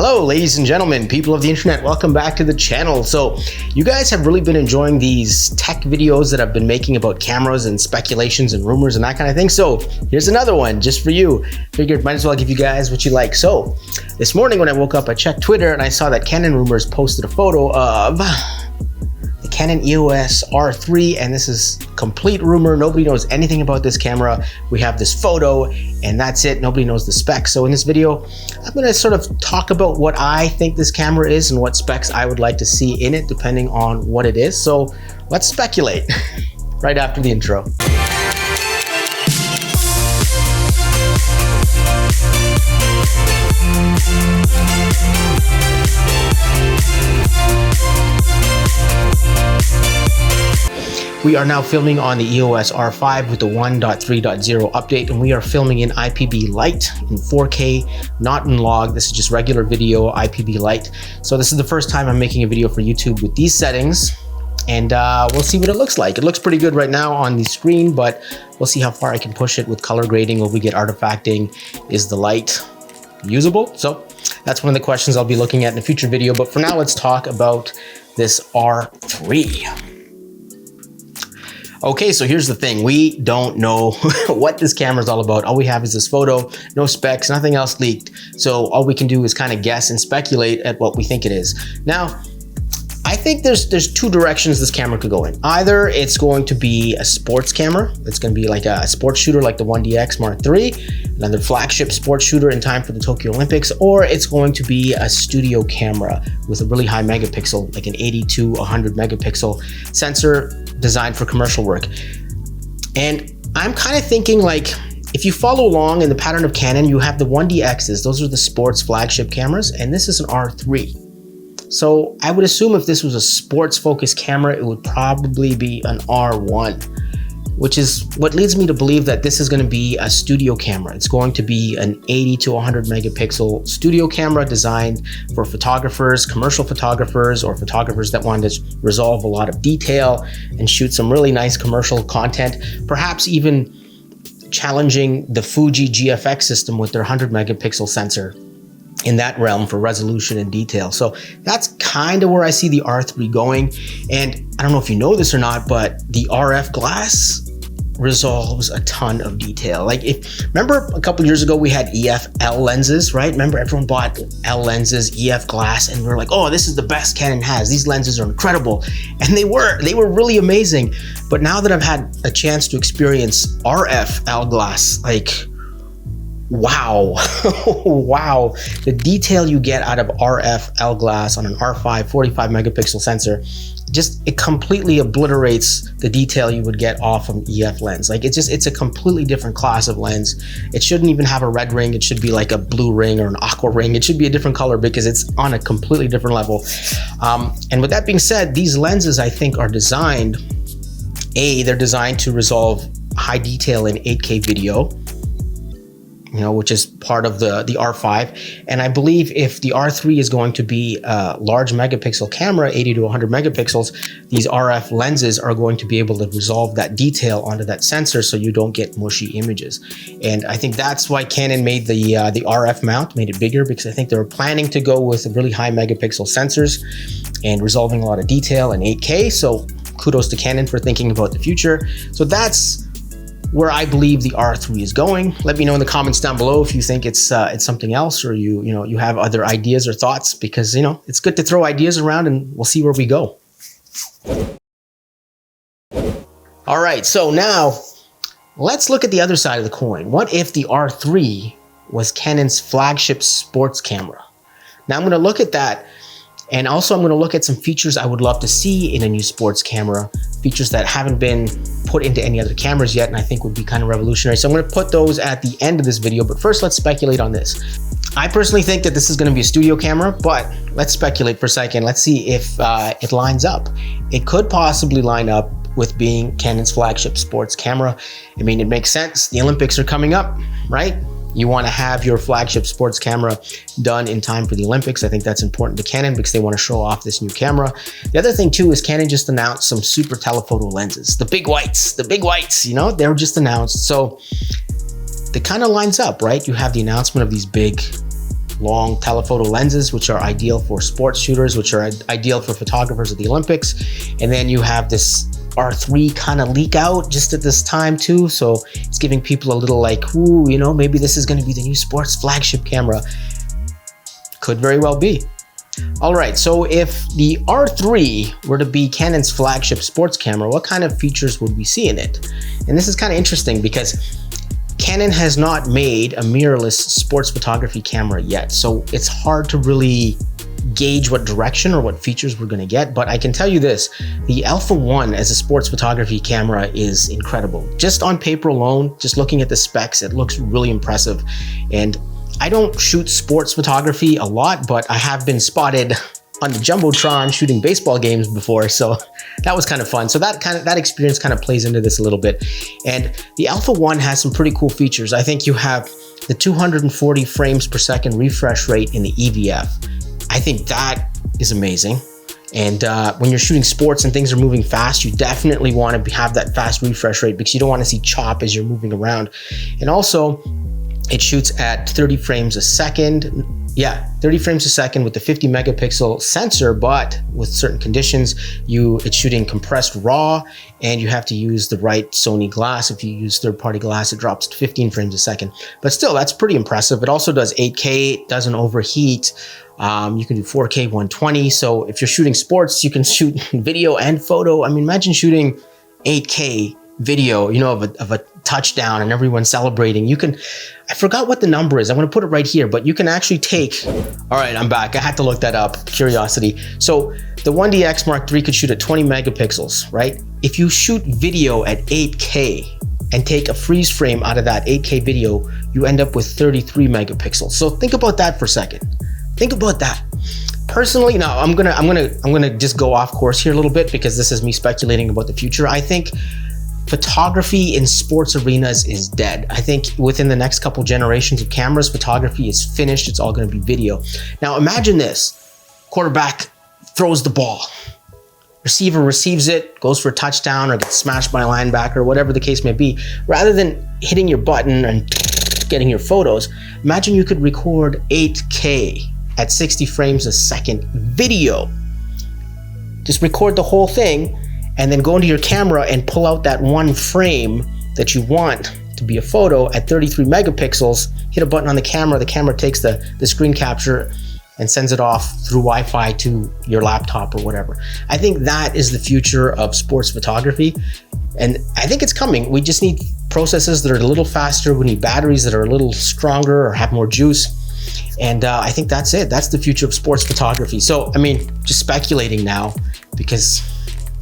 Hello, ladies and gentlemen, people of the internet, welcome back to the channel. So you guys have really been enjoying these tech videos that I've been making about cameras and speculations and rumors and that kind of thing. So here's another one just for you. Figured might as well give you guys what you like. So this morning when I woke up, I checked Twitter and I saw that Canon Rumours posted a photo of the Canon EOS R3, and this is complete rumor. Nobody knows anything about this camera. We have this photo and that's it. Nobody knows the specs. So in this video, I'm going to sort of talk about what I think this camera is and what specs I would like to see in it depending on what it is. So let's speculate right after the intro. We are now filming on the EOS R5 with the 1.3.0 update, and we are filming in IPB Lite in 4K, not in log. This is just regular video, IPB Lite. So this is the first time I'm making a video for YouTube with these settings, and we'll see what it looks like. It looks pretty good right now on the screen, but we'll see how far I can push it with color grading. Will we get artifacting? Is the light usable? So that's one of the questions I'll be looking at in a future video. But for now, let's talk about this R3. Okay, so here's the thing. We don't know what this camera is all about. All we have is this photo, no specs, nothing else leaked. So all we can do is kind of guess and speculate at what we think it is. Now, I think there's two directions this camera could go in. Either it's going to be a sports camera. It's going to be like a sports shooter like the 1DX Mark III, another flagship sports shooter in time for the Tokyo Olympics, or it's going to be a studio camera with a really high megapixel, like an 80 to 100 megapixel sensor designed for commercial work. And I'm kind of thinking, like, if you follow along in the pattern of Canon, you have the 1DXs, those are the sports flagship cameras, and this is an R3. So I would assume if this was a sports focused camera, it would probably be an R1, which is what leads me to believe that this is going to be a studio camera. It's going to be an 80 to 100 megapixel studio camera designed for photographers, commercial photographers, or photographers that want to resolve a lot of detail and shoot some really nice commercial content, perhaps even challenging the Fuji GFX system with their 100 megapixel sensor in that realm for resolution and detail. So that's kind of where I see the R3 going. And I don't know if you know this or not, but the RF glass resolves a ton of detail. Like, remember a couple years ago we had EF-L lenses, right? Remember everyone bought L lenses, EF glass, and we were like, oh, this is the best Canon has. These lenses are incredible. And they were really amazing. But now that I've had a chance to experience RF-L glass, like, wow. Wow, the detail you get out of RF-L glass on an R5 45 megapixel sensor, it completely obliterates the detail you would get off an EF lens. Like, it's a completely different class of lens. It shouldn't even have a red ring. It should be like a blue ring or an aqua ring. It should be a different color because it's on a completely different level. And with that being said, these lenses, I think, are designed, they're designed to resolve high detail in 8K video, which is part of the R5. And I believe if the R3 is going to be a large megapixel camera, 80 to 100 megapixels, these RF lenses are going to be able to resolve that detail onto that sensor so you don't get mushy images. And I think that's why Canon made the RF mount, made it bigger, because I think they were planning to go with really high megapixel sensors and resolving a lot of detail in 8K. So kudos to Canon for thinking about the future. So that's where I believe the R3 is going. Let me know in the comments down below if you think it's something else, or you have other ideas or thoughts, because it's good to throw ideas around and we'll see where we go. All right, so now let's look at the other side of the coin. What if the R3 was Canon's flagship sports camera? Now I'm going to look at that, and also I'm going to look at some features I would love to see in a new sports camera, features that haven't been put into any other cameras yet and I think would be kind of revolutionary. So I'm going to put those at the end of this video, but first let's speculate on this. I personally think that this is going to be a studio camera, but let's speculate for a second. Let's see if it lines up. It could possibly line up with being Canon's flagship sports camera. I mean, it makes sense. The Olympics are coming up, right? You want to have your flagship sports camera done in time for the Olympics. I think that's important to Canon because they want to show off this new camera. The other thing too is Canon just announced some super telephoto lenses, the big whites, they were just announced. So it kind of lines up, right? You have the announcement of these big long telephoto lenses, which are ideal for sports shooters, which are ideal for photographers at the Olympics. And then you have this R3 kind of leak out just at this time too. So it's giving people a little like, ooh, you know, maybe this is going to be the new sports flagship camera. Could very well be. All right, so if the R3 were to be Canon's flagship sports camera, what kind of features would we see in it? And this is kind of interesting because Canon has not made a mirrorless sports photography camera yet. So it's hard to really gauge what direction or what features we're going to get. But I can tell you this, the Alpha 1 as a sports photography camera is incredible. Just on paper alone, just looking at the specs, it looks really impressive. And I don't shoot sports photography a lot, but I have been spotted on the Jumbotron shooting baseball games before, so that was kind of fun. So that experience kind of plays into this a little bit. And the Alpha 1 has some pretty cool features. I think you have the 240 frames per second refresh rate in the EVF. I think that is amazing. And when you're shooting sports and things are moving fast, you definitely want to have that fast refresh rate because you don't want to see chop as you're moving around. And also, it shoots at 30 frames a second. Yeah, 30 frames a second with the 50 megapixel sensor, but with certain conditions, it's shooting compressed RAW, and you have to use the right Sony glass. If you use third-party glass, it drops to 15 frames a second. But still, that's pretty impressive. It also does 8K, it doesn't overheat. You can do 4K 120. So if you're shooting sports, you can shoot video and photo. I mean, imagine shooting 8K video, you know, of a touchdown and everyone celebrating. I forgot what the number is. I'm going to put it right here, but you can actually take, all right, I'm back. I had to look that up, curiosity. So the 1DX Mark III could shoot at 20 megapixels, right? If you shoot video at 8K and take a freeze frame out of that 8K video, you end up with 33 megapixels. So think about that for a second. Think about that. Personally, now I'm gonna just go off course here a little bit because this is me speculating about the future. I think photography in sports arenas is dead. I think within the next couple generations of cameras, photography is finished. It's all going to be video. Now imagine this, quarterback throws the ball, receiver receives it, goes for a touchdown or gets smashed by a linebacker, whatever the case may be. Rather than hitting your button and getting your photos, imagine you could record 8K at 60 frames a second video. Just record the whole thing and then go into your camera and pull out that one frame that you want to be a photo at 33 megapixels, hit a button on the camera takes the screen capture and sends it off through Wi-Fi to your laptop or whatever. I think that is the future of sports photography. And I think it's coming. We just need processes that are a little faster. We need batteries that are a little stronger or have more juice. And I think that's it. That's the future of sports photography. So, I mean, just speculating now because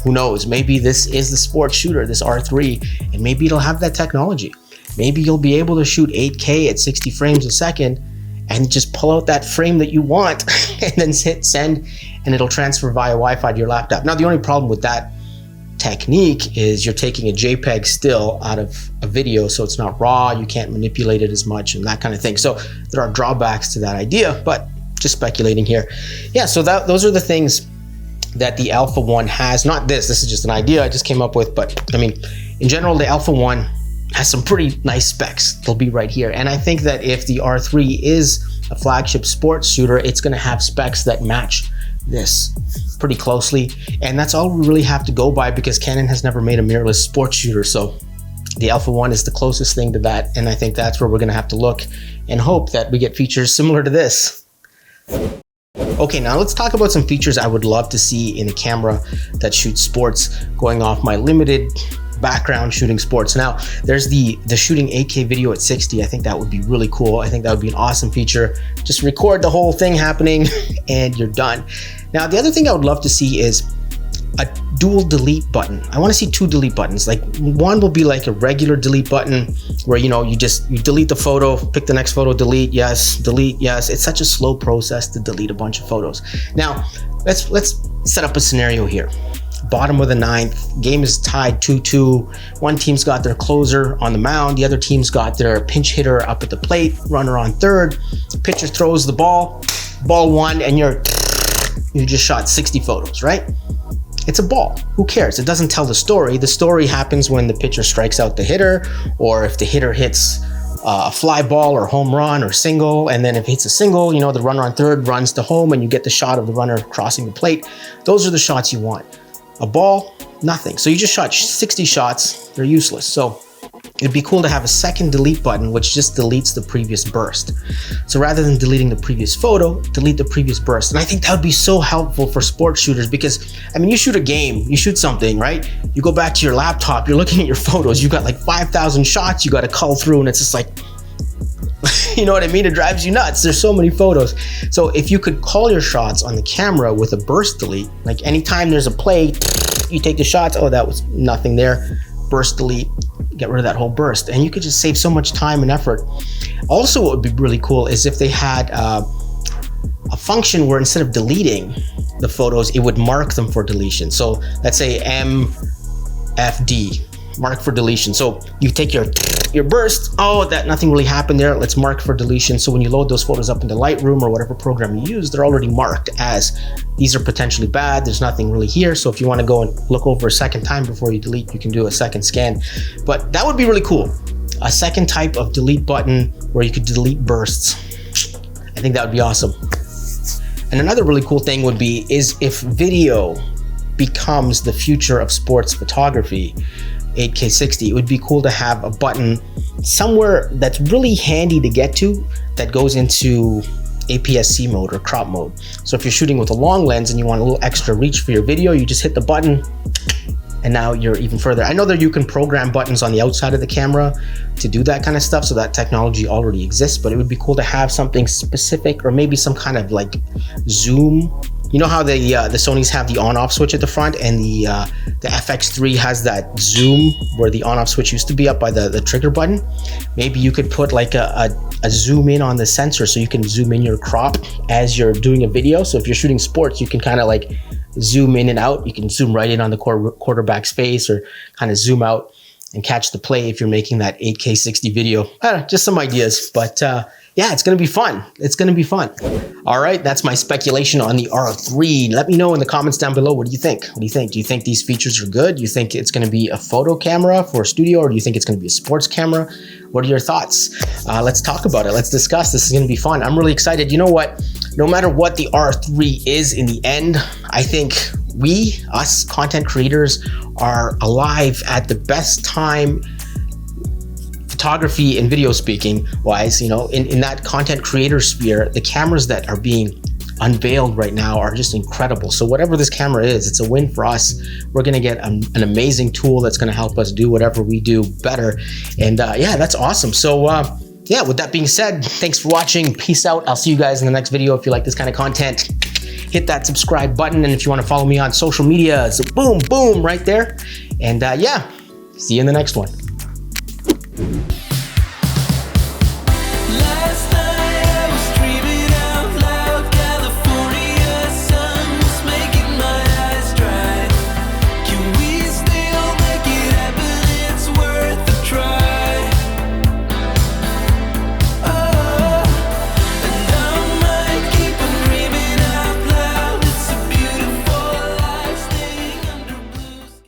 who knows, maybe this is the sports shooter, this R3, and maybe it'll have that technology. Maybe you'll be able to shoot 8K at 60 frames a second and just pull out that frame that you want and then hit send and it'll transfer via Wi-Fi to your laptop. Now, the only problem with that technique is you're taking a JPEG still out of a video, so it's not raw, you can't manipulate it as much and that kind of thing. So there are drawbacks to that idea, but just speculating here. Yeah, so those are the things that the Alpha 1 has. Not this is just an idea I just came up with, but I mean, in general, the Alpha 1 has some pretty nice specs. They'll be right here. And I think that if the R3 is a flagship sports shooter, it's gonna have specs that match this pretty closely. And that's all we really have to go by because Canon has never made a mirrorless sports shooter. So the Alpha 1 is the closest thing to that. And I think that's where we're gonna have to look and hope that we get features similar to this. Okay, now let's talk about some features I would love to see in a camera that shoots sports, going off my limited background shooting sports. Now, there's the shooting 8K video at 60. I think that would be really cool. I think that would be an awesome feature. Just record the whole thing happening and you're done. Now, the other thing I would love to see is a dual delete button. I want to see two delete buttons. Like one will be like a regular delete button where, you know, you delete the photo, pick the next photo, delete, yes, delete, yes. It's such a slow process to delete a bunch of photos. Now, let's set up a scenario here. Bottom of the ninth, game is tied 2-2. One team's got their closer on the mound, the other team's got their pinch hitter up at the plate, runner on third. Pitcher throws the ball one, and you just shot 60 photos, right? It's a ball. Who cares? It doesn't tell the story. The story happens when the pitcher strikes out the hitter, or if the hitter hits a fly ball or home run or single. And then if it's a single, you know, the runner on third runs to home and you get the shot of the runner crossing the plate. Those are the shots you want. A ball, nothing. So you just shot 60 shots, they're useless. So it'd be cool to have a second delete button, which just deletes the previous burst. So rather than deleting the previous photo, delete the previous burst. And I think that would be so helpful for sports shooters because, I mean, you shoot a game, you shoot something, right? You go back to your laptop, you're looking at your photos, you've got like 5,000 shots you got to cull through, and it's just like, you know what I mean? It drives you nuts. There's so many photos. So if you could call your shots on the camera with a burst delete, like anytime there's a play, you take the shots, oh, that was nothing there, burst delete, get rid of that whole burst, and you could just save so much time and effort. Also, what would be really cool is if they had a function where instead of deleting the photos, it would mark them for deletion. So let's say MFD, mark for deletion. So you take your burst, oh, that nothing really happened there, let's mark for deletion. So when you load those photos up into Lightroom or whatever program you use, they're already marked as these are potentially bad, there's nothing really here. So if you want to go and look over a second time before you delete, you can do a second scan. But that would be really cool. A second type of delete button where you could delete bursts. I think that would be awesome. And another really cool thing would be is if video becomes the future of sports photography, 8K 60, it would be cool to have a button somewhere that's really handy to get to that goes into APS-C mode or crop mode. So if you're shooting with a long lens and you want a little extra reach for your video, you just hit the button and now you're even further. I know that you can program buttons on the outside of the camera to do that kind of stuff, so that technology already exists, but it would be cool to have something specific or maybe some kind of like zoom. You know how the Sonys have the on-off switch at the front, and the FX3 has that zoom where the on-off switch used to be up by the trigger button? Maybe you could put like a zoom in on the sensor so you can zoom in your crop as you're doing a video. So if you're shooting sports, you can kind of like zoom in and out. You can zoom right in on the quarterback's face or kind of zoom out and catch the play if you're making that 8K 60 video. I don't know, just some ideas, but yeah, it's gonna be fun. It's gonna be fun. All right, that's my speculation on the R3. Let me know in the comments down below, what do you think? What do you think? Do you think these features are good? Do you think it's gonna be a photo camera for a studio, or do you think it's gonna be a sports camera? What are your thoughts? Let's talk about it. Let's discuss. This is gonna be fun. I'm really excited. You know what? No matter what the R3 is in the end, I think us content creators are alive at the best time, photography and video speaking wise, you know, in that content creator sphere. The cameras that are being unveiled right now are just incredible. So whatever this camera is, it's a win for us. We're gonna get an amazing tool that's gonna help us do whatever we do better. And yeah, that's awesome. So yeah, with that being said, thanks for watching. Peace out. I'll see you guys in the next video. If you like this kind of content, hit that subscribe button. And if you want to follow me on social media, it's a boom, boom right there. And yeah, see you in the next one.